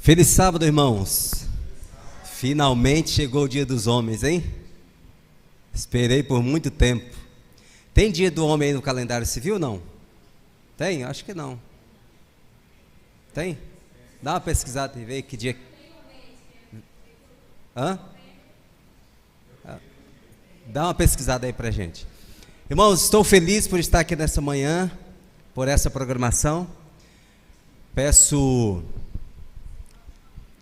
Feliz sábado, irmãos. Finalmente chegou o dia dos homens, hein? Esperei por muito tempo. Tem dia do homem aí no calendário civil, não? Tem? Acho que não. Tem? Dá uma pesquisada e vê que dia. Hã? Dá uma pesquisada aí pra gente. Irmãos, estou feliz por estar aqui nessa manhã, por essa programação. Peço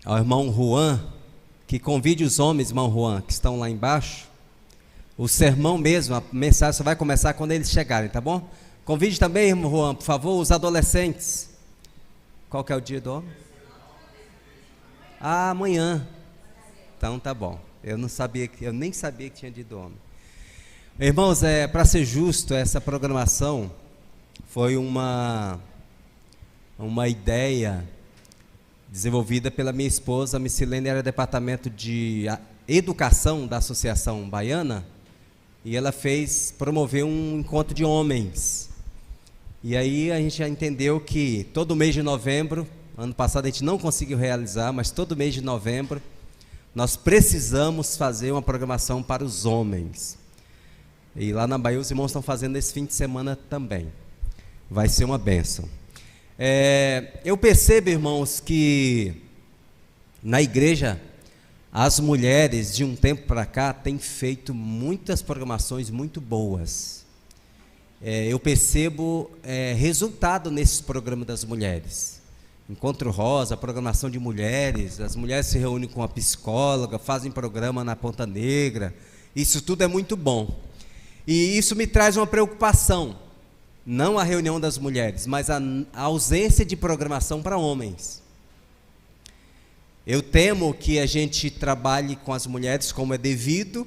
ao irmão Juan que convide os homens, irmão Juan, que estão lá embaixo. O sermão mesmo, a mensagem só vai começar quando eles chegarem, tá bom? Convide também, irmão Juan, por favor, os adolescentes. Qual que é o dia do homem? Ah, amanhã. Então tá bom. Eu nem sabia que tinha dia do homem. Irmãos, para ser justo, essa programação foi uma ideia desenvolvida pela minha esposa, a Missilene, era departamento de educação da Associação Baiana, e ela promoveu um encontro de homens. E aí a gente já entendeu que todo mês de novembro, ano passado a gente não conseguiu realizar, mas todo mês de novembro nós precisamos fazer uma programação para os homens. E lá na Bahia os irmãos estão fazendo esse fim de semana também. Vai ser uma bênção. Eu percebo, irmãos, que na igreja as mulheres de um tempo para cá têm feito muitas programações muito boas. Eu percebo resultado nesses programas das mulheres. Encontro Rosa, programação de mulheres, as mulheres se reúnem com a psicóloga, fazem programa na Ponta Negra. Isso tudo é muito bom. E isso me traz uma preocupação. Não a reunião das mulheres, mas a ausência de programação para homens. Eu temo que a gente trabalhe com as mulheres como é devido,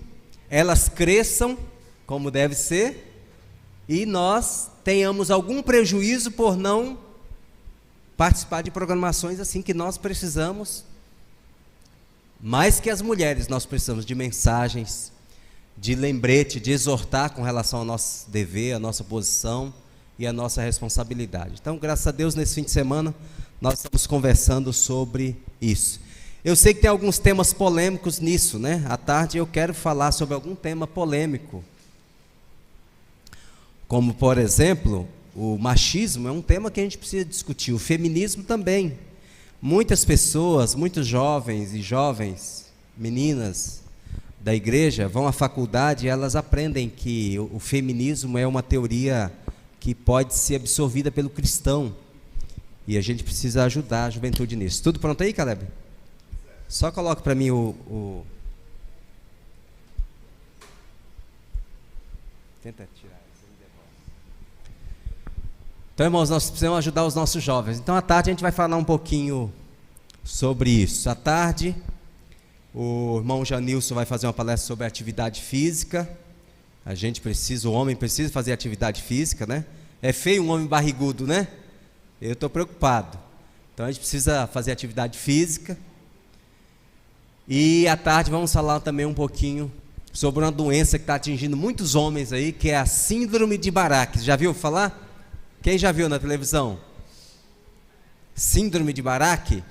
elas cresçam como deve ser, e nós tenhamos algum prejuízo por não participar de programações assim que nós precisamos. Mais que as mulheres, nós precisamos de mensagens, de lembrete, de exortar com relação ao nosso dever, à nossa posição e a nossa responsabilidade. Então, graças a Deus, nesse fim de semana, nós estamos conversando sobre isso. Eu sei que tem alguns temas polêmicos nisso, né? À tarde eu quero falar sobre algum tema polêmico. Como, por exemplo, o machismo é um tema que a gente precisa discutir. O feminismo também. Muitas pessoas, muitos jovens e jovens, meninas da igreja, vão à faculdade e elas aprendem que o feminismo é uma teoria que pode ser absorvida pelo cristão, e a gente precisa ajudar a juventude nisso. Tudo pronto aí, Caleb? Só coloca para mim Tenta tirar isso. Então, irmãos, nós precisamos ajudar os nossos jovens. Então, à tarde a gente vai falar um pouquinho sobre isso. À tarde, o irmão Janilson vai fazer uma palestra sobre atividade física. O homem precisa fazer atividade física, né? É feio um homem barrigudo, né? Eu estou preocupado. Então a gente precisa fazer atividade física. E à tarde vamos falar também um pouquinho sobre uma doença que está atingindo muitos homens aí, que é a síndrome de Barack. Já viu falar? Quem já viu na televisão? Síndrome de Barack?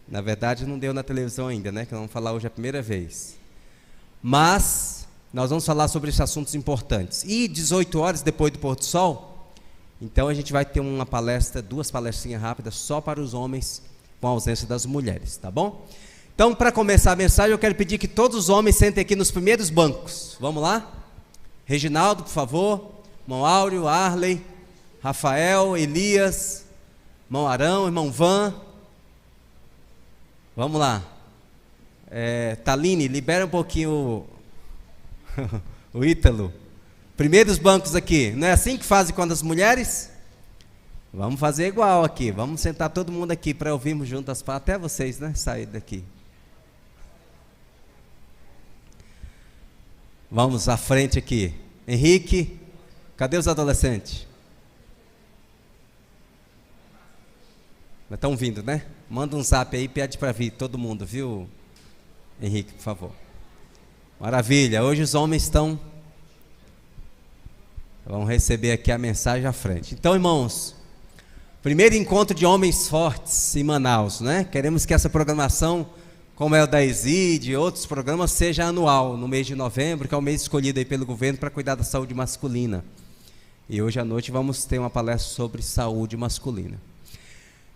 Na verdade não deu na televisão ainda, né? Que nós vamos falar hoje a primeira vez. Mas nós vamos falar sobre esses assuntos importantes. E 18 horas depois do pôr do sol, então a gente vai ter uma palestra, 2 palestrinhas rápidas só para os homens, com a ausência das mulheres, tá bom? Então, para começar a mensagem, eu quero pedir que todos os homens sentem aqui nos primeiros bancos. Vamos lá? Reginaldo, por favor. Irmão Áureo, Arley, Rafael, Elias, irmão Arão, irmão Van. Vamos lá. Taline, libera um pouquinho o Ítalo. Primeiros bancos aqui. Não é assim que fazem com as mulheres? Vamos fazer igual aqui. Vamos sentar todo mundo aqui para ouvirmos juntas, até vocês, né? Sair daqui. Vamos à frente aqui. Henrique, cadê os adolescentes? Estão vindo, né? Manda um zap aí e pede para vir todo mundo, viu, Henrique, por favor. Maravilha, hoje os homens vão receber aqui a mensagem à frente. Então, irmãos, Primeiro encontro de homens fortes em Manaus, né? Queremos que essa programação, como é o da ESID e outros programas, seja anual, no mês de novembro, que é o mês escolhido aí pelo governo para cuidar da saúde masculina. E hoje à noite vamos ter uma palestra sobre saúde masculina.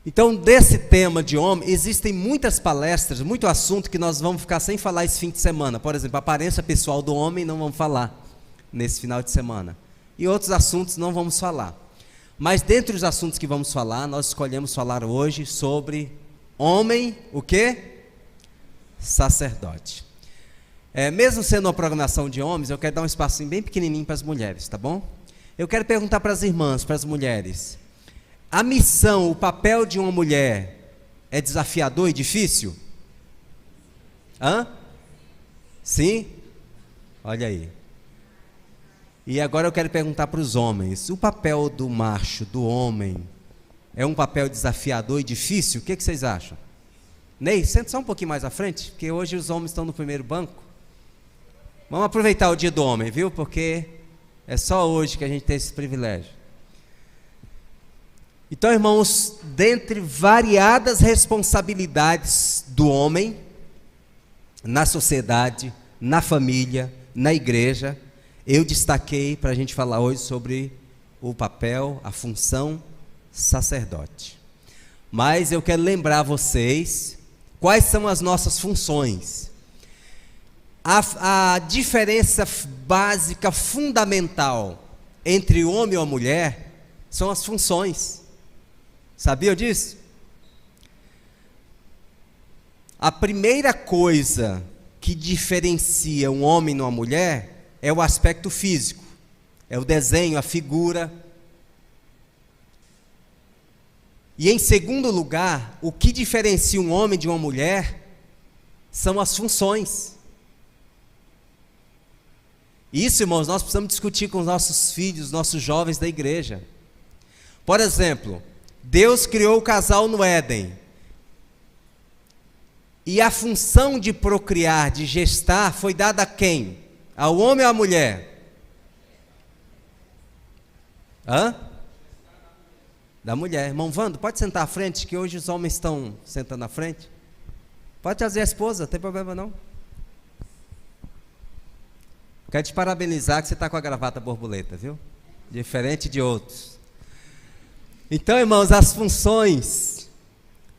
Então, desse tema de homem, existem muitas palestras, muito assunto que nós vamos ficar sem falar esse fim de semana. Por exemplo, a aparência pessoal do homem não vamos falar nesse final de semana. E outros assuntos não vamos falar. Mas dentre os assuntos que vamos falar, nós escolhemos falar hoje sobre homem, o quê? Sacerdote. Mesmo sendo uma programação de homens, eu quero dar um espacinho bem pequenininho para as mulheres, tá bom? Eu quero perguntar para as irmãs, para as mulheres, a missão, o papel de uma mulher é desafiador e difícil? Sim? Olha aí. E agora eu quero perguntar para os homens, o papel do macho, do homem, é um papel desafiador e difícil? O que vocês acham? Ney, senta só um pouquinho mais à frente, porque hoje os homens estão no primeiro banco. Vamos aproveitar o dia do homem, viu? Porque é só hoje que a gente tem esse privilégio. Então, irmãos, dentre variadas responsabilidades do homem, na sociedade, na família, na igreja, eu destaquei para a gente falar hoje sobre o papel, a função sacerdote. Mas eu quero lembrar vocês quais são as nossas funções. A diferença básica, fundamental entre o homem e a mulher são as funções. Sabia disso? A primeira coisa que diferencia um homem de uma mulher é o aspecto físico, é o desenho, a figura. E em segundo lugar, o que diferencia um homem de uma mulher são as funções. Isso, irmãos, nós precisamos discutir com os nossos filhos, nossos jovens da igreja. Por exemplo, Deus criou o casal no Éden. E a função de procriar, de gestar, foi dada a quem? Ao homem ou à mulher? Da mulher. Irmão Vando, pode sentar à frente, que hoje os homens estão sentando à frente. Pode trazer a esposa, não tem problema não. Quero te parabenizar que você está com a gravata borboleta, viu? Diferente de outros. Então, irmãos, as funções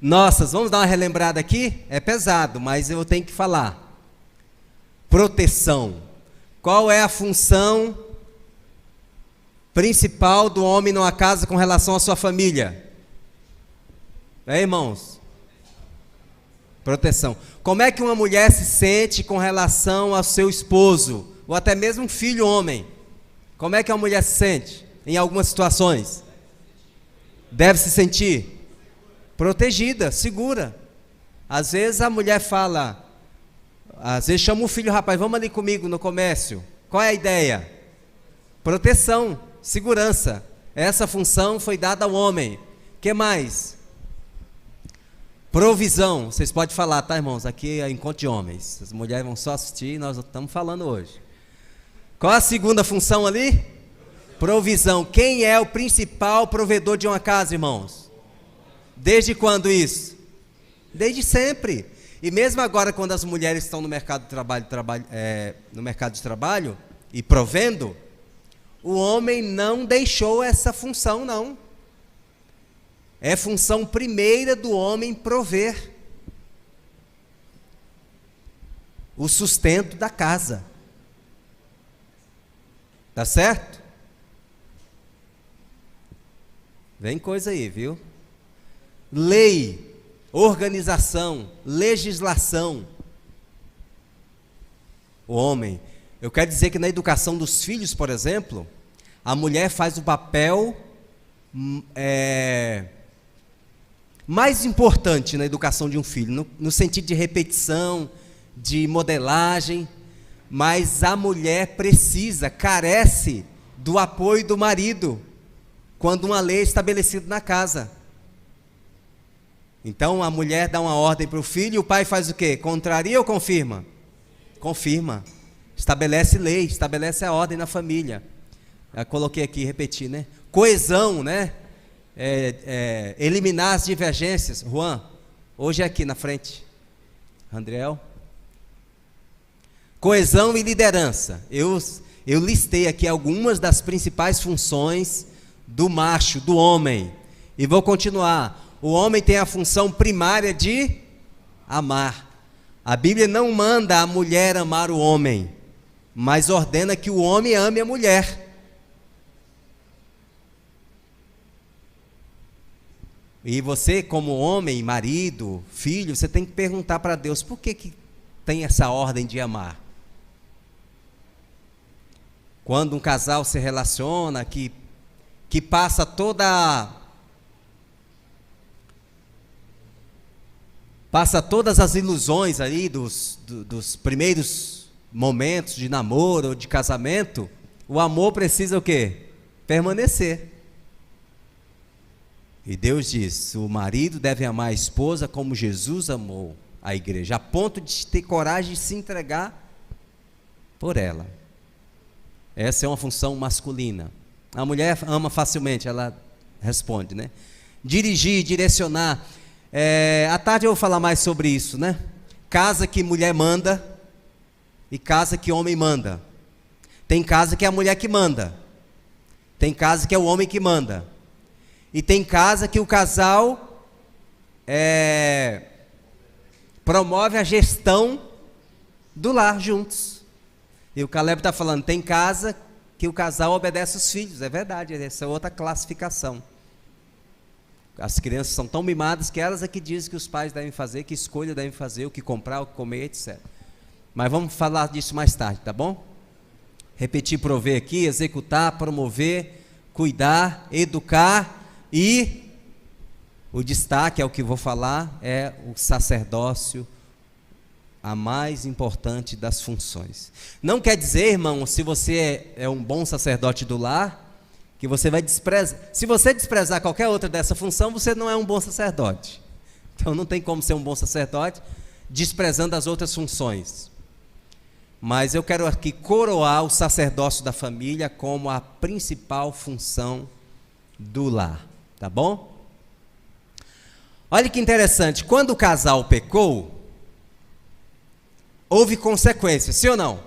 nossas, vamos dar uma relembrada aqui? É pesado, mas eu tenho que falar. Proteção. Qual é a função principal do homem numa casa com relação à sua família? Irmãos? Proteção. Como é que uma mulher se sente com relação ao seu esposo? Ou até mesmo um filho homem? Como é que uma mulher se sente em algumas situações? Deve se sentir protegida, segura. Às vezes a mulher fala, às vezes chama o filho, rapaz, vamos ali comigo no comércio. Qual é a ideia? Proteção, segurança. Essa função foi dada ao homem. O que mais? Provisão. Vocês podem falar, tá, irmãos? Aqui é encontro de homens. As mulheres vão só assistir, nós estamos falando hoje. Qual a segunda função ali? Provisão. Quem é o principal provedor de uma casa, irmãos? Desde quando isso? Desde sempre. E mesmo agora, quando as mulheres estão no mercado de trabalho e provendo, o homem não deixou essa função, não. É função primeira do homem prover o sustento da casa. Tá certo? Vem coisa aí, viu? Lei, organização, legislação. O homem. Eu quero dizer que na educação dos filhos, por exemplo, a mulher faz o papel mais importante na educação de um filho, no sentido de repetição, de modelagem, mas a mulher carece do apoio do marido, quando uma lei é estabelecida na casa. Então a mulher dá uma ordem para o filho e o pai faz o quê? Contraria ou confirma? Confirma. Estabelece lei, estabelece a ordem na família. Eu coloquei aqui, repeti, né? Coesão, né? eliminar as divergências. Juan, hoje é aqui na frente. Andriel. Coesão e liderança. Eu listei aqui algumas das principais funções do macho, do homem. E vou continuar. O homem tem a função primária de amar. A Bíblia não manda a mulher amar o homem, mas ordena que o homem ame a mulher. E você, como homem, marido, filho, você tem que perguntar para Deus, por que tem essa ordem de amar? Quando um casal se relaciona, que passa todas as ilusões ali dos primeiros momentos de namoro ou de casamento, o amor precisa o quê? Permanecer. E Deus diz, o marido deve amar a esposa como Jesus amou a igreja, a ponto de ter coragem de se entregar por ela. Essa é uma função masculina. A mulher ama facilmente, ela responde, né? Dirigir, direcionar. À tarde eu vou falar mais sobre isso, né? Casa que mulher manda e casa que homem manda. Tem casa que é a mulher que manda. Tem casa que é o homem que manda. E tem casa que o casal promove a gestão do lar juntos. E o Caleb está falando, tem casa que o casal obedece os filhos. É verdade, essa é outra classificação. As crianças são tão mimadas que elas é que dizem que os pais devem fazer, que escolha devem fazer, o que comprar, o que comer, etc. Mas vamos falar disso mais tarde, tá bom? Repetir, prover aqui, executar, promover, cuidar, educar e o destaque, é o que vou falar, é o sacerdócio, a mais importante das funções. Não quer dizer, irmão, se você é um bom sacerdote do lar, que você vai desprezar. Se você desprezar qualquer outra dessa função, você não é um bom sacerdote. Então não tem como ser um bom sacerdote desprezando as outras funções. Mas eu quero aqui coroar o sacerdócio da família como a principal função do lar, tá bom? Olha que interessante, quando o casal pecou, houve consequências, sim ou não?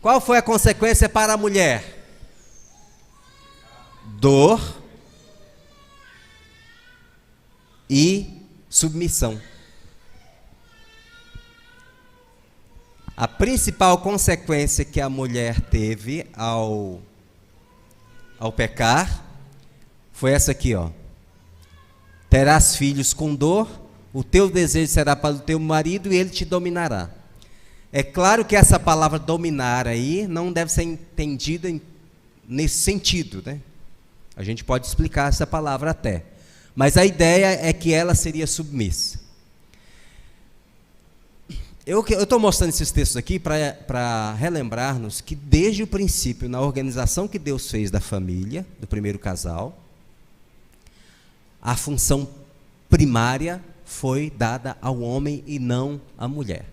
Qual foi a consequência para a mulher? Dor e submissão. A principal consequência que a mulher teve ao pecar foi essa aqui, ó. Terás filhos com dor, o teu desejo será para o teu marido e ele te dominará. É claro que essa palavra dominar aí não deve ser entendida nesse sentido, né? A gente pode explicar essa palavra até. Mas a ideia é que ela seria submissa. Eu estou mostrando esses textos aqui para relembrar-nos que desde o princípio, na organização que Deus fez da família, do primeiro casal, a função primária foi dada ao homem e não à mulher.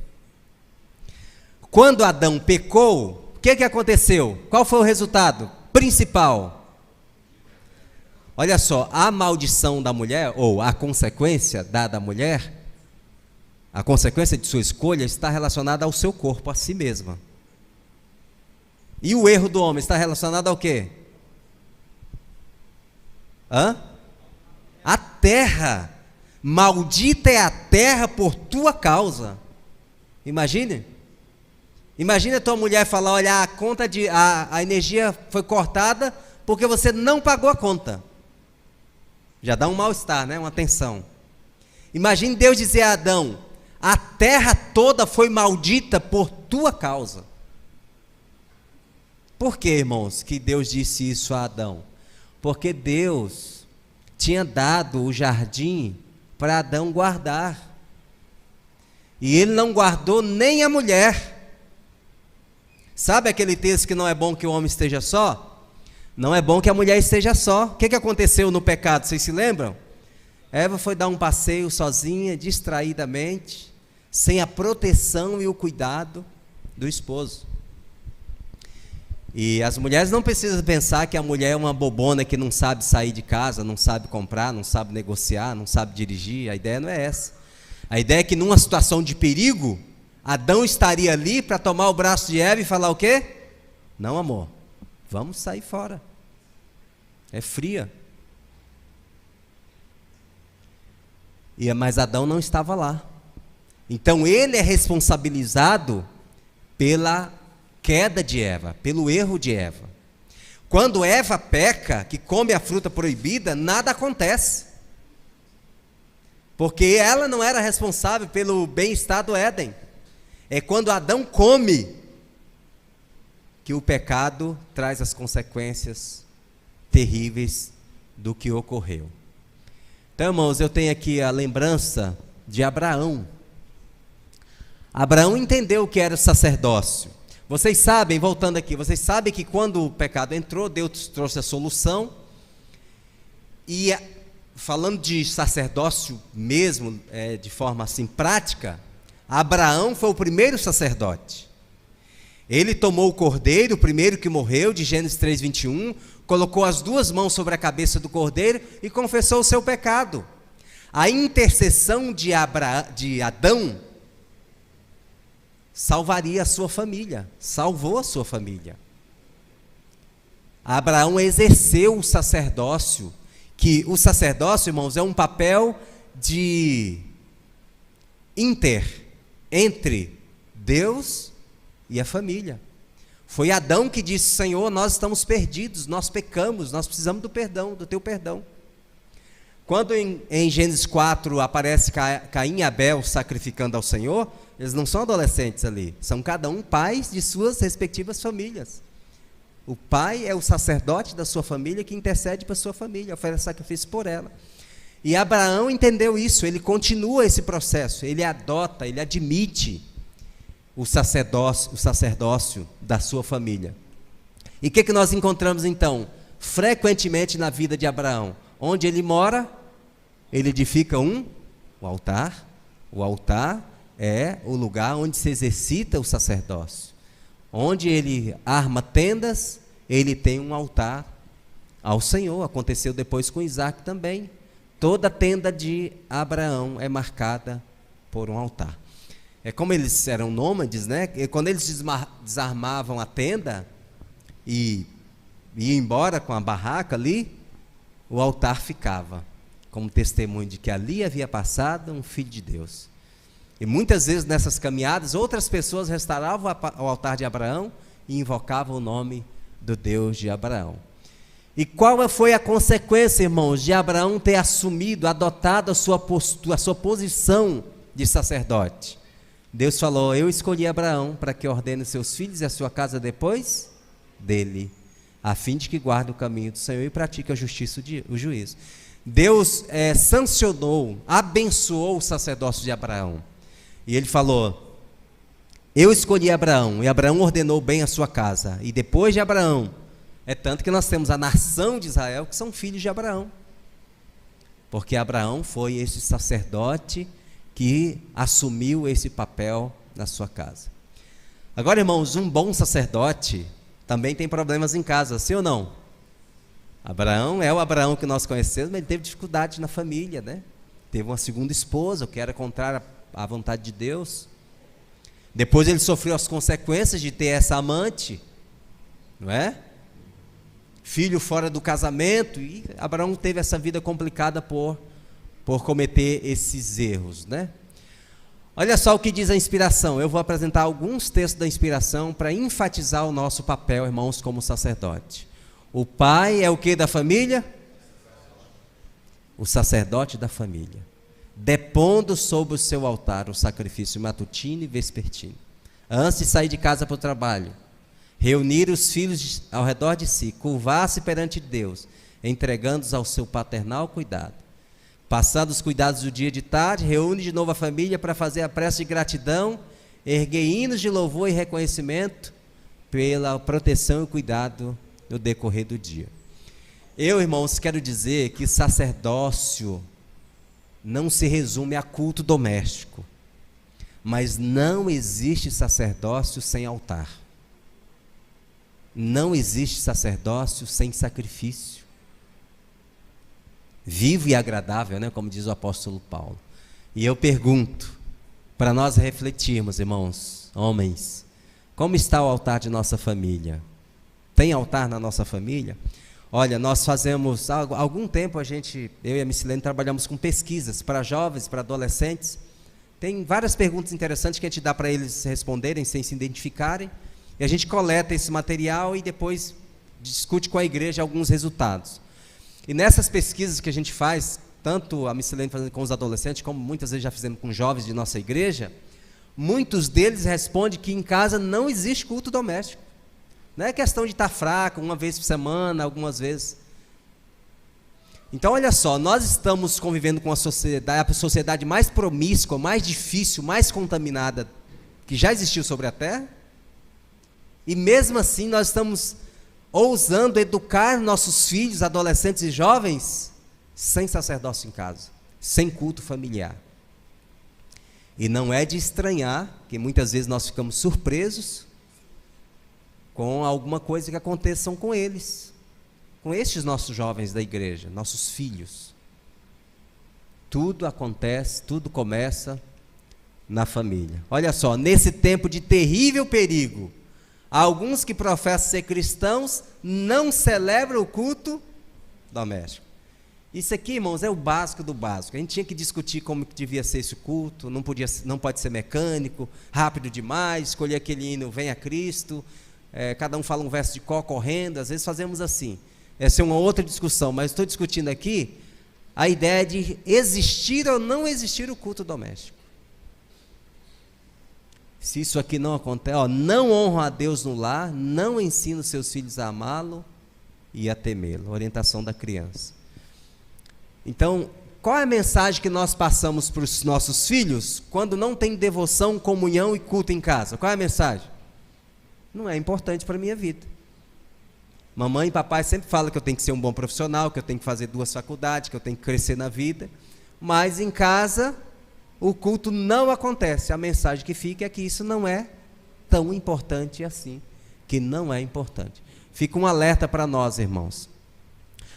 Quando Adão pecou, o que aconteceu? Qual foi o resultado principal? Olha só, a maldição da mulher, ou a consequência dada à mulher, a consequência de sua escolha está relacionada ao seu corpo, a si mesma. E o erro do homem está relacionado ao quê? A terra. Maldita é a terra por tua causa. Imagine a tua mulher falar, olha, a energia foi cortada porque você não pagou a conta. Já dá um mal-estar, né? Uma tensão. Imagine Deus dizer a Adão, a terra toda foi maldita por tua causa. Por que, irmãos, que Deus disse isso a Adão? Porque Deus tinha dado o jardim para Adão guardar. E ele não guardou nem a mulher. Sabe aquele texto que não é bom que o homem esteja só? Não é bom que a mulher esteja só. O que aconteceu no pecado, vocês se lembram? Eva foi dar um passeio sozinha, distraidamente, sem a proteção e o cuidado do esposo. E as mulheres não precisam pensar que a mulher é uma bobona que não sabe sair de casa, não sabe comprar, não sabe negociar, não sabe dirigir. A ideia não é essa. A ideia é que numa situação de perigo, Adão estaria ali para tomar o braço de Eva e falar o quê? Não, amor, vamos sair fora. É fria. Mas Adão não estava lá. Então ele é responsabilizado pela queda de Eva, pelo erro de Eva. Quando Eva peca, que come a fruta proibida, nada acontece. Porque ela não era responsável pelo bem-estar do Éden. É quando Adão come que o pecado traz as consequências terríveis do que ocorreu. Então, irmãos, eu tenho aqui a lembrança de Abraão. Abraão entendeu o que era o sacerdócio. Vocês sabem, voltando aqui, vocês sabem que quando o pecado entrou, Deus trouxe a solução. E falando de sacerdócio mesmo, de forma assim prática, Abraão foi o primeiro sacerdote. Ele tomou o cordeiro, o primeiro que morreu, de Gênesis 3:21, colocou as duas mãos sobre a cabeça do cordeiro e confessou o seu pecado. A intercessão de Adão salvaria a sua família, salvou a sua família. Abraão exerceu o sacerdócio, que o sacerdócio, irmãos, é um papel de entre Deus e a família. Foi Adão que disse: Senhor, nós estamos perdidos, nós pecamos, nós precisamos do perdão, do teu perdão. Quando em Gênesis 4 aparece Caim e Abel sacrificando ao Senhor, eles não são adolescentes ali, são cada um pais de suas respectivas famílias. O pai é o sacerdote da sua família que intercede para a sua família, oferece sacrifício por ela. E Abraão entendeu isso, ele continua esse processo, ele adota, ele admite o sacerdócio da sua família. E o que nós encontramos então? Frequentemente na vida de Abraão, onde ele mora, ele edifica o altar. O altar é o lugar onde se exercita o sacerdócio. Onde ele arma tendas, ele tem um altar ao Senhor. Aconteceu depois com Isaac também. Toda tenda de Abraão é marcada por um altar. É como eles eram nômades, né? E quando eles desarmavam a tenda e iam embora com a barraca ali, o altar ficava como testemunho de que ali havia passado um filho de Deus. E muitas vezes nessas caminhadas, outras pessoas restauravam o altar de Abraão e invocavam o nome do Deus de Abraão. E qual foi a consequência, irmãos, de Abraão ter assumido, adotado a sua postura, a sua posição de sacerdote? Deus falou: eu escolhi Abraão para que ordene seus filhos e a sua casa depois dele, a fim de que guarde o caminho do Senhor e pratique a justiça e o juízo. Deus sancionou, abençoou o sacerdócio de Abraão. E ele falou: eu escolhi Abraão, e Abraão ordenou bem a sua casa. E depois de Abraão, é tanto que nós temos a nação de Israel, que são filhos de Abraão. Porque Abraão foi esse sacerdote que assumiu esse papel na sua casa. Agora, irmãos, um bom sacerdote também tem problemas em casa, sim ou não? Abraão é o Abraão que nós conhecemos, mas ele teve dificuldade na família, né? Teve uma segunda esposa, o que era contrário à vontade de Deus. Depois ele sofreu as consequências de ter essa amante, não é? Filho fora do casamento, e Abraão teve essa vida complicada por cometer esses erros, né? Olha só o que diz a inspiração. Eu vou apresentar alguns textos da inspiração para enfatizar o nosso papel, irmãos, como sacerdote. O pai é o que da família? O sacerdote da família, depondo sobre o seu altar o sacrifício matutino e vespertino, antes de sair de casa para o trabalho, reunir os filhos ao redor de si, curvar-se perante Deus, entregando-os ao seu paternal cuidado. Passando os cuidados do dia de tarde, reúne de novo a família para fazer a prece de gratidão, erguer hinos de louvor e reconhecimento pela proteção e cuidado no decorrer do dia. Eu, irmãos, quero dizer que sacerdócio não se resume a culto doméstico, mas não existe sacerdócio sem altar. Não existe sacerdócio sem sacrifício. Vivo e agradável, né? Como diz o apóstolo Paulo. E eu pergunto, para nós refletirmos, irmãos, homens, como está o altar de nossa família? Tem altar na nossa família? Olha, nós fazemos, há algum tempo eu e a Missilene trabalhamos com pesquisas para jovens, para adolescentes. Tem várias perguntas interessantes que a gente dá para eles responderem sem se identificarem. E a gente coleta esse material e depois discute com a igreja alguns resultados. E nessas pesquisas que a gente faz, tanto a Missilene fazendo com os adolescentes, como muitas vezes já fizemos com jovens de nossa igreja, muitos deles respondem que em casa não existe culto doméstico. Não é questão de estar fraco, uma vez por semana, algumas vezes. Então, olha só, nós estamos convivendo com a sociedade mais promíscua, mais difícil, mais contaminada que já existiu sobre a Terra. E mesmo assim, nós estamos ousando educar nossos filhos, adolescentes e jovens, sem sacerdócio em casa, sem culto familiar. E não é de estranhar que muitas vezes nós ficamos surpresos com alguma coisa que aconteça com eles, com estes nossos jovens da igreja, nossos filhos. Tudo acontece, tudo começa na família. Olha só, nesse tempo de terrível perigo, alguns que professam ser cristãos não celebram o culto doméstico. Isso aqui, irmãos, é o básico do básico. A gente tinha que discutir como que devia ser esse culto, não pode ser mecânico, rápido demais, escolher aquele hino, Venha Cristo, cada um fala um verso de cor correndo, às vezes fazemos assim. Essa é uma outra discussão, mas estou discutindo aqui a ideia de existir ou não existir o culto doméstico. Se isso aqui não acontece, não honra a Deus no lar, não ensina os seus filhos a amá-lo e a temê-lo. Orientação da criança. Então, qual é a mensagem que nós passamos para os nossos filhos quando não tem devoção, comunhão e culto em casa? Qual é a mensagem? Não é importante para a minha vida. Mamãe e papai sempre falam que eu tenho que ser um bom profissional, que eu tenho que fazer 2 faculdades, que eu tenho que crescer na vida, mas em casa o culto não acontece. A mensagem que fica é que isso não é tão importante assim, que não é importante. Fica um alerta para nós, irmãos.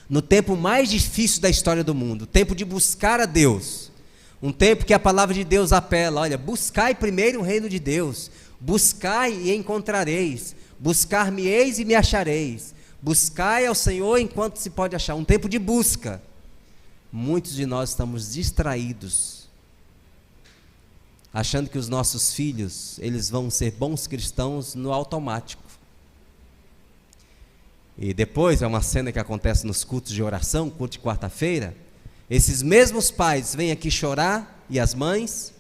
No tempo mais difícil da história do mundo, tempo de buscar a Deus, um tempo que a palavra de Deus apela, olha, buscai primeiro o reino de Deus, buscai e encontrareis, buscar-me-eis e me achareis, buscai ao Senhor enquanto se pode achar, um tempo de busca. Muitos de nós estamos distraídos, achando que os nossos filhos, eles vão ser bons cristãos no automático. E depois, é uma cena que acontece nos cultos de oração, culto de quarta-feira, esses mesmos pais vêm aqui chorar, e as mães,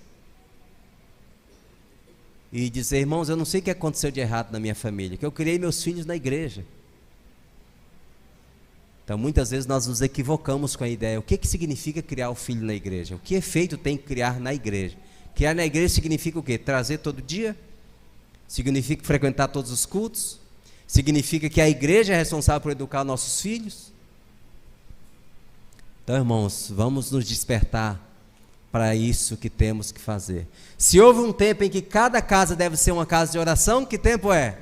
e dizer, irmãos, eu não sei o que aconteceu de errado na minha família, que eu criei meus filhos na igreja. Então, muitas vezes nós nos equivocamos com a ideia, o que significa criar o filho na igreja? O que efeito tem que criar na igreja? Criar na igreja significa o quê? Trazer todo dia? Significa frequentar todos os cultos? Significa que a igreja é responsável por educar nossos filhos? Então, irmãos, vamos nos despertar para isso que temos que fazer. Se houve um tempo em que cada casa deve ser uma casa de oração, que tempo é?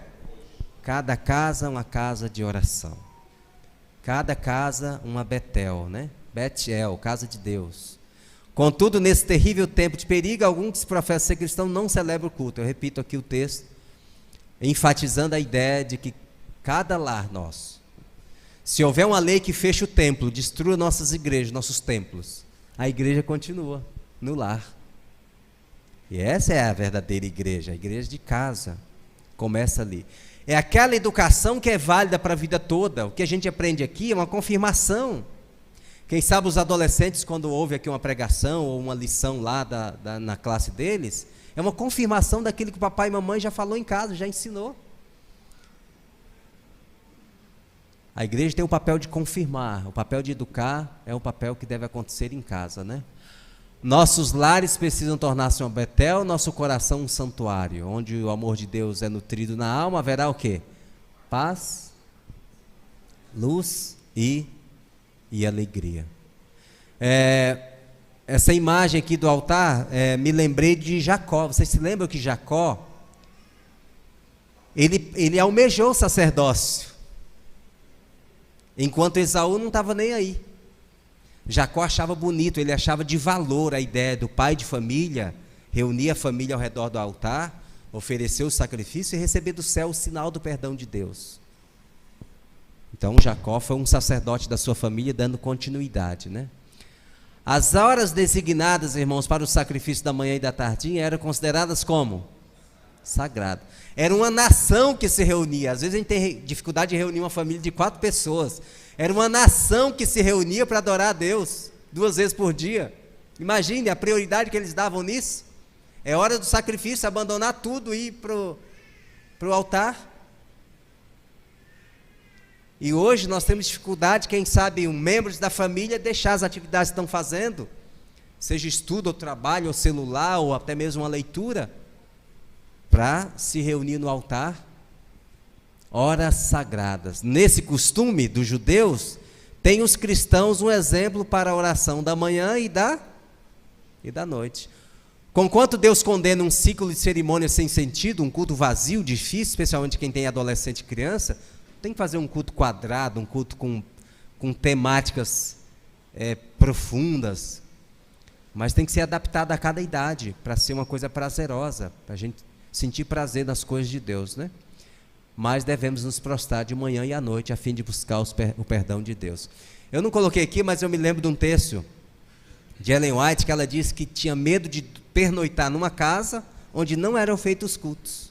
Cada casa uma casa de oração. Cada casa uma Betel, né? Betel, casa de Deus. Contudo, nesse terrível tempo de perigo, algum que se professa ser cristão não celebra o culto. Eu repito aqui o texto, enfatizando a ideia de que cada lar nosso, se houver uma lei que feche o templo, destrua nossas igrejas, nossos templos, a igreja continua no lar. E essa é a verdadeira igreja, a igreja de casa, começa ali. É aquela educação que é válida para a vida toda. O que a gente aprende aqui é uma confirmação. Quem sabe os adolescentes, quando ouvem aqui uma pregação ou uma lição lá na classe deles, é uma confirmação daquilo que o papai e mamãe já falou em casa, já ensinou. A igreja tem o papel de confirmar, o papel de educar é o papel que deve acontecer em casa, né? Nossos lares precisam tornar-se uma Betel, nosso coração um santuário, onde o amor de Deus é nutrido na alma, haverá o quê? Paz, luz e alegria. Essa imagem aqui do altar, me lembrei de Jacó. Vocês se lembram que Jacó, Ele almejou o sacerdócio, enquanto Esaú não estava nem aí. Jacó achava bonito, ele achava de valor a ideia do pai de família reunir a família ao redor do altar, oferecer o sacrifício e receber do céu o sinal do perdão de Deus. Então Jacó foi um sacerdote da sua família, dando continuidade, né? As horas designadas, irmãos, para o sacrifício da manhã e da tardinha eram consideradas como? Sagrado. Era uma nação que se reunia. Às vezes a gente tem dificuldade de reunir uma família de 4 pessoas. Era uma nação que se reunia para adorar a Deus 2 vezes por dia. Imagine a prioridade que eles davam nisso. É hora do sacrifício, abandonar tudo e ir para o altar. E hoje nós temos dificuldade, quem sabe, membros da família deixar as atividades que estão fazendo, seja estudo, ou trabalho, ou celular, ou até mesmo uma leitura, para se reunir no altar. Horas sagradas. Nesse costume dos judeus, tem os cristãos um exemplo para a oração da manhã e da noite. Conquanto Deus condena um ciclo de cerimônias sem sentido, um culto vazio, difícil, especialmente quem tem adolescente e criança, tem que fazer um culto quadrado, um culto com temáticas profundas, mas tem que ser adaptado a cada idade, para ser uma coisa prazerosa, para a gente sentir prazer nas coisas de Deus, né? Mas devemos nos prostrar de manhã e à noite, a fim de buscar o perdão de Deus. Eu não coloquei aqui, mas eu me lembro de um texto de Ellen White, que ela disse que tinha medo de pernoitar numa casa onde não eram feitos cultos.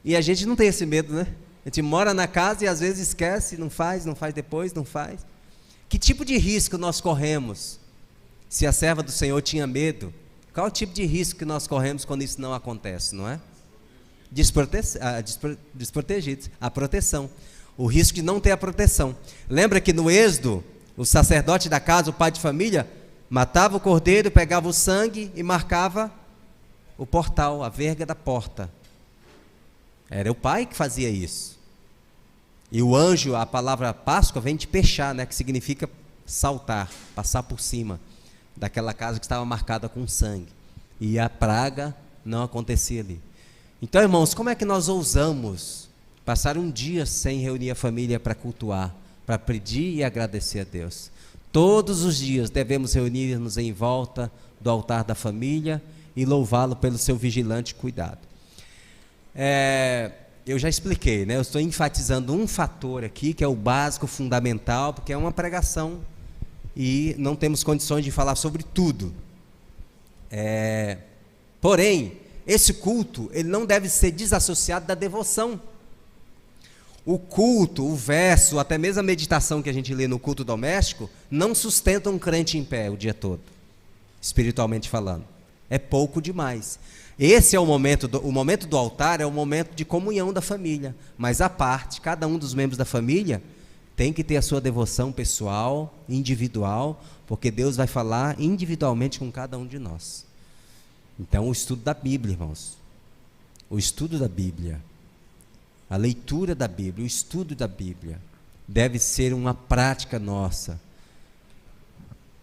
E a gente não tem esse medo, né? A gente mora na casa e às vezes esquece, não faz depois, não faz. Que tipo de risco nós corremos? Se a serva do Senhor tinha medo, qual o tipo de risco que nós corremos quando isso não acontece, não é? Desprotegidos. A proteção. O risco de não ter a proteção. Lembra que no Êxodo, o sacerdote da casa, o pai de família, matava o cordeiro, pegava o sangue e marcava o portal, a verga da porta. Era o pai que fazia isso. E o anjo, a palavra Páscoa vem de pechá, né, que significa saltar, passar por cima daquela casa que estava marcada com sangue. E a praga não acontecia ali. Então, irmãos, como é que nós ousamos passar um dia sem reunir a família para cultuar, para pedir e agradecer a Deus? Todos os dias devemos reunir-nos em volta do altar da família e louvá-lo pelo seu vigilante cuidado. Eu já expliquei, né? Eu estou enfatizando um fator aqui, que é o básico, fundamental, porque é uma pregação e não temos condições de falar sobre tudo. Porém, esse culto, ele não deve ser desassociado da devoção. O culto, o verso, até mesmo a meditação que a gente lê no culto doméstico, não sustenta um crente em pé o dia todo, espiritualmente falando. É pouco demais. Esse é o momento do altar, é o momento de comunhão da família, mas à parte, cada um dos membros da família tem que ter a sua devoção pessoal, individual, porque Deus vai falar individualmente com cada um de nós. Então, o estudo da Bíblia, irmãos, o estudo da Bíblia, a leitura da Bíblia, o estudo da Bíblia, deve ser uma prática nossa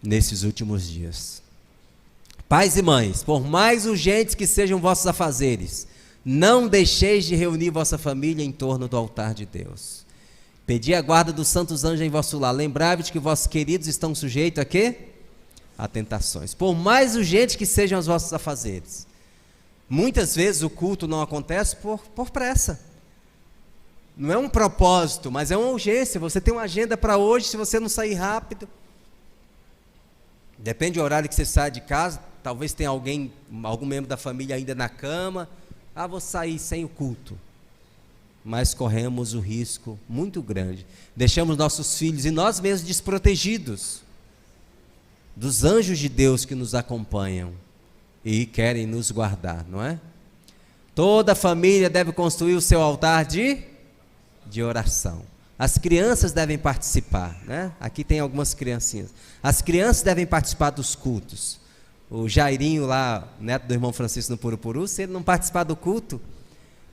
nesses últimos dias. Pais e mães, por mais urgentes que sejam vossos afazeres, não deixeis de reunir vossa família em torno do altar de Deus. Pedi a guarda dos santos anjos em vosso lar. Lembrai-vos que vossos queridos estão sujeitos a quê? A tentações. Por mais urgentes que sejam os vossos afazeres. Muitas vezes o culto não acontece por pressa. Não é um propósito, mas é uma urgência. Você tem uma agenda para hoje, se você não sair rápido, depende do horário que você sai de casa, talvez tenha algum membro da família ainda na cama, vou sair sem o culto. Mas corremos o risco muito grande, deixamos nossos filhos e nós mesmos desprotegidos dos anjos de Deus que nos acompanham e querem nos guardar, não é? Toda família deve construir o seu altar de oração. As crianças devem participar, né? Aqui tem algumas criancinhas. As crianças devem participar dos cultos. O Jairinho lá, neto do irmão Francisco no Purupuru, se ele não participar do culto,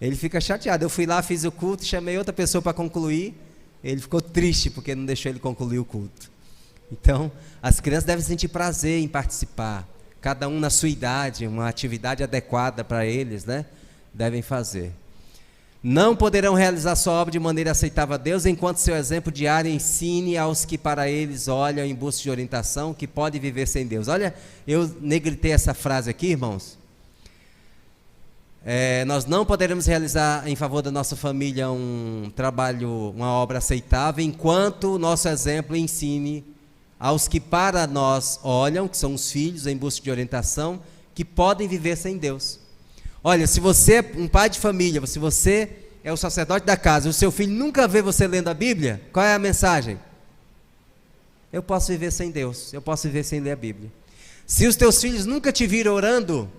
ele fica chateado. Eu fui lá, fiz o culto, chamei outra pessoa para concluir, ele ficou triste porque não deixou ele concluir o culto. Então, as crianças devem sentir prazer em participar, cada um na sua idade, uma atividade adequada para eles, né? devem fazer. Não poderão realizar sua obra de maneira aceitável a Deus, enquanto seu exemplo diário ensine aos que para eles olham em busca de orientação, que podem viver sem Deus. Olha, eu negritei essa frase aqui, irmãos. Nós não poderemos realizar em favor da nossa família um trabalho, uma obra aceitável, enquanto o nosso exemplo ensine aos que para nós olham, que são os filhos, em busca de orientação, que podem viver sem Deus. Olha, se você é um pai de família, se você é o sacerdote da casa, o seu filho nunca vê você lendo a Bíblia, qual é a mensagem? Eu posso viver sem Deus, eu posso viver sem ler a Bíblia. Se os teus filhos nunca te viram orando,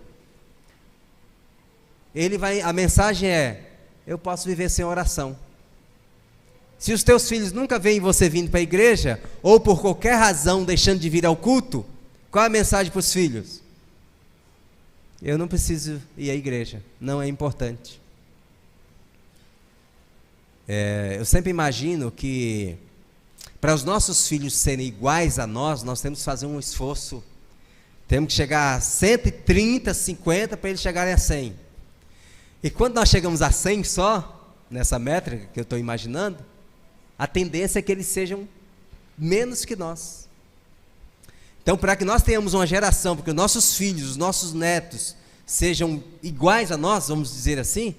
a mensagem é: eu posso viver sem oração. Se os teus filhos nunca veem você vindo para a igreja, ou por qualquer razão deixando de vir ao culto, qual é a mensagem para os filhos? Eu não preciso ir à igreja, não é importante. Eu sempre imagino que para os nossos filhos serem iguais a nós temos que fazer um esforço. Temos que chegar a 130, 50 para eles chegarem a 100. E quando nós chegamos a 100 só, nessa métrica que eu estou imaginando, a tendência é que eles sejam menos que nós. Então, para que nós tenhamos uma geração, porque os nossos filhos, os nossos netos sejam iguais a nós, vamos dizer assim,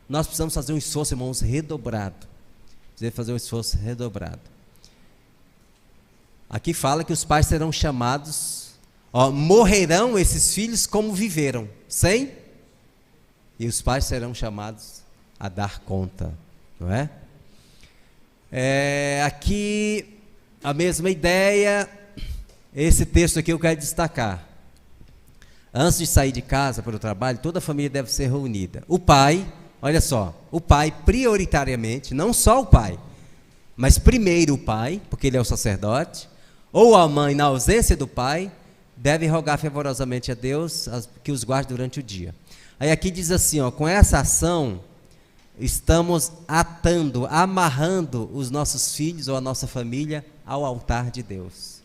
nós precisamos fazer um esforço, irmãos, redobrado. Precisamos fazer um esforço redobrado. Aqui fala que os pais serão chamados, morrerão esses filhos como viveram, sem, e os pais serão chamados a dar conta, não é? Aqui a mesma ideia. Esse texto aqui eu quero destacar. Antes de sair de casa para o trabalho, toda a família deve ser reunida. O pai, olha só, o pai prioritariamente, não só o pai, mas primeiro o pai, porque ele é o sacerdote, ou a mãe, na ausência do pai, deve rogar fervorosamente a Deus que os guarde durante o dia. Aí aqui diz assim, com essa ação, estamos amarrando os nossos filhos ou a nossa família ao altar de Deus.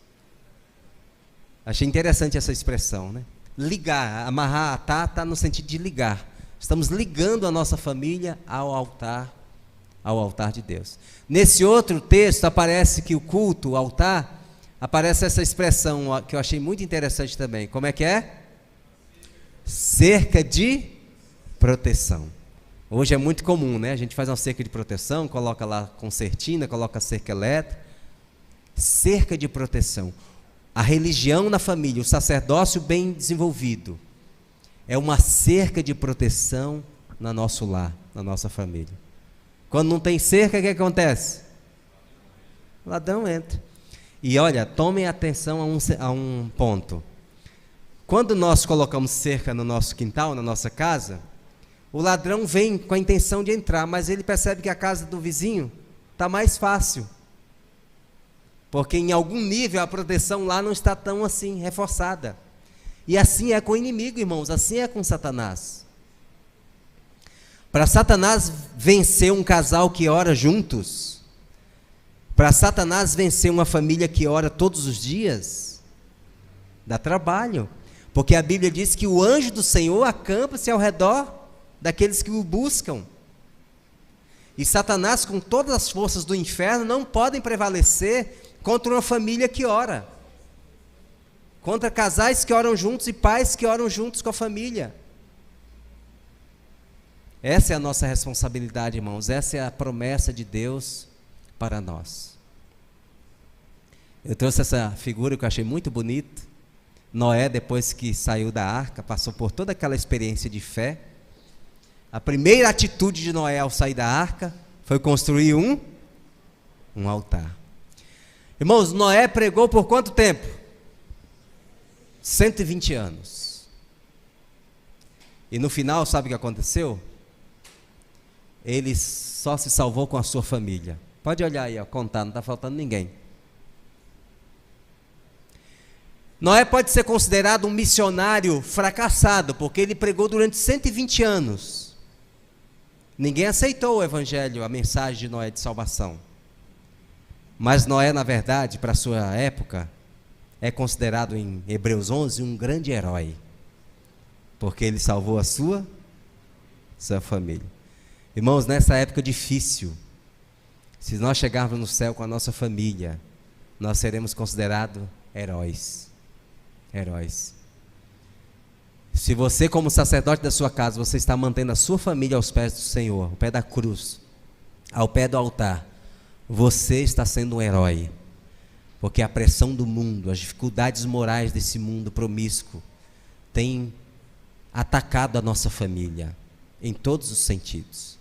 Achei interessante essa expressão, né? Ligar, amarrar, tá no sentido de ligar. Estamos ligando a nossa família ao altar de Deus. Nesse outro texto aparece que o culto, o altar, aparece essa expressão que eu achei muito interessante também. Como é que é? Cerca de proteção. Hoje é muito comum, né? A gente faz uma cerca de proteção, coloca lá concertina, coloca cerca elétrica. Cerca de proteção. A religião na família, o sacerdócio bem desenvolvido, é uma cerca de proteção no nosso lar, na nossa família. Quando não tem cerca, o que acontece? O ladrão entra. E olha, tomem atenção a um ponto. Quando nós colocamos cerca no nosso quintal, na nossa casa, o ladrão vem com a intenção de entrar, mas ele percebe que a casa do vizinho está mais fácil. Porque em algum nível a proteção lá não está tão assim, reforçada. E assim é com o inimigo, irmãos, assim é com Satanás. Para Satanás vencer um casal que ora juntos, para Satanás vencer uma família que ora todos os dias, dá trabalho. Porque a Bíblia diz que o anjo do Senhor acampa-se ao redor daqueles que o buscam. E Satanás, com todas as forças do inferno, não podem prevalecer contra uma família que ora, contra casais que oram juntos e pais que oram juntos com a família. Essa é a nossa responsabilidade, irmãos, essa é a promessa de Deus para nós. Eu trouxe essa figura que eu achei muito bonita. Noé, depois que saiu da arca, passou por toda aquela experiência de fé. A primeira atitude de Noé ao sair da arca foi construir um altar. Irmãos, Noé pregou por quanto tempo? 120 anos. E no final, sabe o que aconteceu? Ele só se salvou com a sua família. Pode olhar aí, contar, não está faltando ninguém. Noé pode ser considerado um missionário fracassado, porque ele pregou durante 120 anos. Ninguém aceitou o evangelho, a mensagem de Noé de salvação. Mas Noé, na verdade, para a sua época, é considerado em Hebreus 11 um grande herói, porque ele salvou a sua sua família. Irmãos, nessa época difícil, se nós chegarmos no céu com a nossa família, nós seremos considerados heróis. Heróis. Se você, como sacerdote da sua casa, você está mantendo a sua família aos pés do Senhor, ao pé da cruz, ao pé do altar, você está sendo um herói. Porque a pressão do mundo, as dificuldades morais desse mundo promíscuo, tem atacado a nossa família, em todos os sentidos.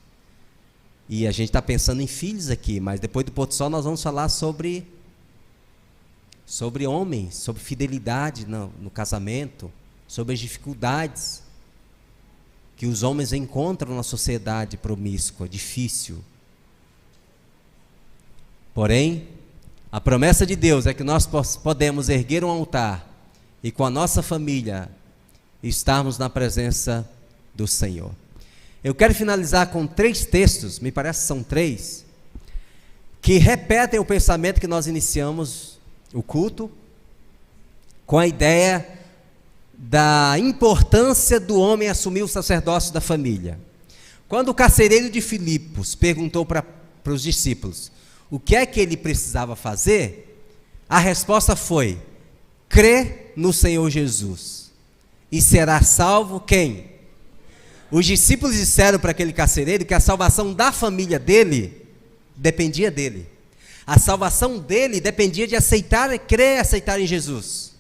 E a gente está pensando em filhos aqui, mas depois do pôr do sol nós vamos falar sobre homens, sobre fidelidade no casamento, sobre as dificuldades que os homens encontram na sociedade promíscua, difícil. Porém, a promessa de Deus é que nós podemos erguer um altar e com a nossa família estarmos na presença do Senhor. Eu quero finalizar com 3 textos, me parece que são 3, que repetem o pensamento que nós iniciamos o culto, com a ideia da importância do homem assumir o sacerdócio da família. Quando o carcereiro de Filipos perguntou para os discípulos o que é que ele precisava fazer, a resposta foi: crê no Senhor Jesus e será salvo quem? Os discípulos disseram para aquele carcereiro que a salvação da família dele dependia dele. A salvação dele dependia de aceitar, crer e aceitar em Jesus.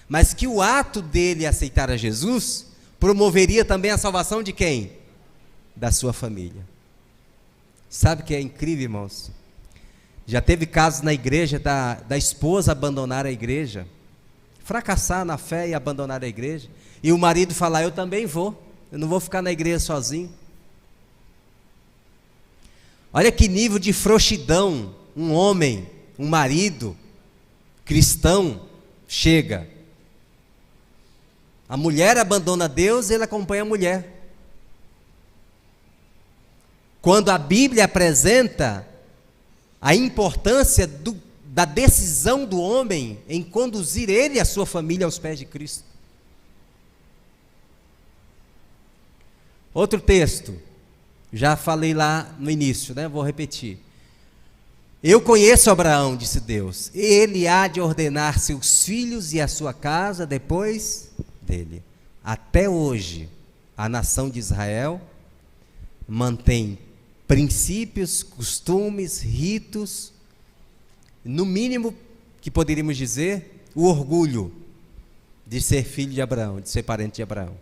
Mas que o ato dele aceitar a Jesus promoveria também a salvação de quem? Da sua família. Sabe o que é incrível, irmãos? Já teve casos na igreja da esposa abandonar a igreja, fracassar na fé e abandonar a igreja, e o marido falar: eu também vou, eu não vou ficar na igreja sozinho. Olha que nível de frouxidão um homem, um marido cristão chega. A mulher abandona Deus, ele acompanha a mulher. Quando a Bíblia apresenta a importância da decisão do homem em conduzir ele e a sua família aos pés de Cristo. Outro texto, já falei lá no início, vou repetir. Eu conheço Abraão, disse Deus, ele há de ordenar seus filhos e a sua casa depois dele. Até hoje, a nação de Israel mantém princípios, costumes, ritos, no mínimo que poderíamos dizer, o orgulho de ser filho de Abraão, de ser parente de Abraão.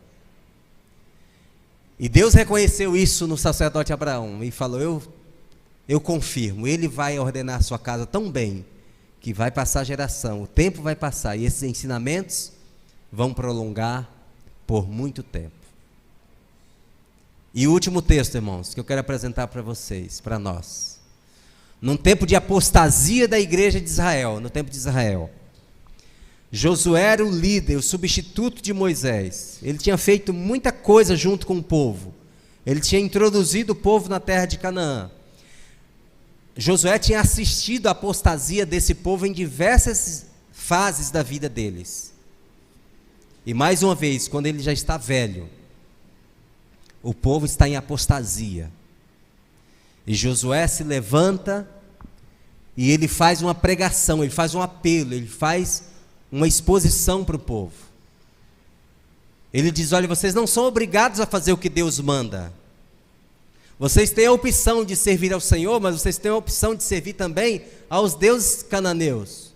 E Deus reconheceu isso no sacerdote Abraão e falou: eu confirmo, ele vai ordenar a sua casa tão bem que vai passar a geração, o tempo vai passar e esses ensinamentos vão prolongar por muito tempo. E o último texto, irmãos, que eu quero apresentar para vocês, para nós. Num tempo de apostasia da igreja de Israel, no tempo de Israel, Josué era o líder, o substituto de Moisés. Ele tinha feito muita coisa junto com o povo. Ele tinha introduzido o povo na terra de Canaã. Josué tinha assistido a apostasia desse povo em diversas fases da vida deles. E mais uma vez, quando ele já está velho, o povo está em apostasia. E Josué se levanta e ele faz uma pregação, ele faz um apelo, ele faz uma exposição para o povo. Ele diz: olha, vocês não são obrigados a fazer o que Deus manda. Vocês têm a opção de servir ao Senhor, mas vocês têm a opção de servir também aos deuses cananeus.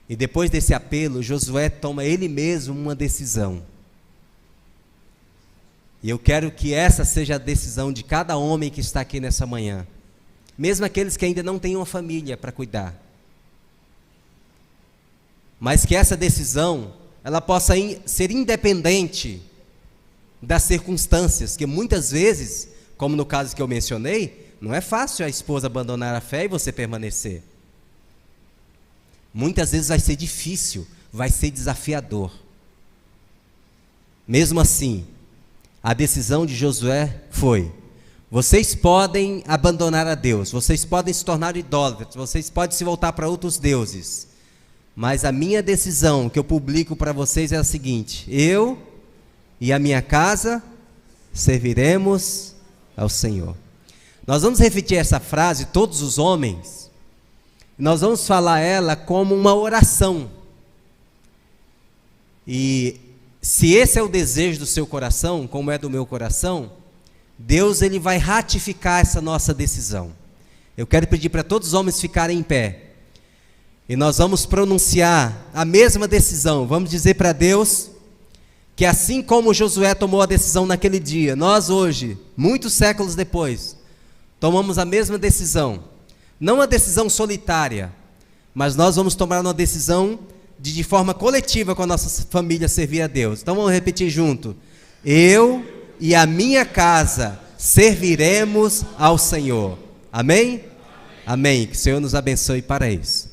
E depois desse apelo, Josué toma ele mesmo uma decisão. E eu quero que essa seja a decisão de cada homem que está aqui nessa manhã. Mesmo aqueles que ainda não têm uma família para cuidar. Mas que essa decisão, ela possa ser independente das circunstâncias, que muitas vezes, como no caso que eu mencionei, não é fácil a esposa abandonar a fé e você permanecer. Muitas vezes vai ser difícil, vai ser desafiador. Mesmo assim, a decisão de Josué foi: vocês podem abandonar a Deus, vocês podem se tornar idólatras, vocês podem se voltar para outros deuses, mas a minha decisão que eu publico para vocês é a seguinte: eu e a minha casa serviremos ao Senhor. Nós vamos repetir essa frase, todos os homens. Nós vamos falar ela como uma oração. E se esse é o desejo do seu coração, como é do meu coração, Deus ele vai ratificar essa nossa decisão. Eu quero pedir para todos os homens ficarem em pé. E nós vamos pronunciar a mesma decisão. Vamos dizer para Deus que assim como Josué tomou a decisão naquele dia, nós hoje, muitos séculos depois, tomamos a mesma decisão. Não uma decisão solitária, mas nós vamos tomar uma decisão de forma coletiva com a nossa família servir a Deus. Então vamos repetir junto. Eu e a minha casa serviremos ao Senhor. Amém? Amém. Que o Senhor nos abençoe para isso.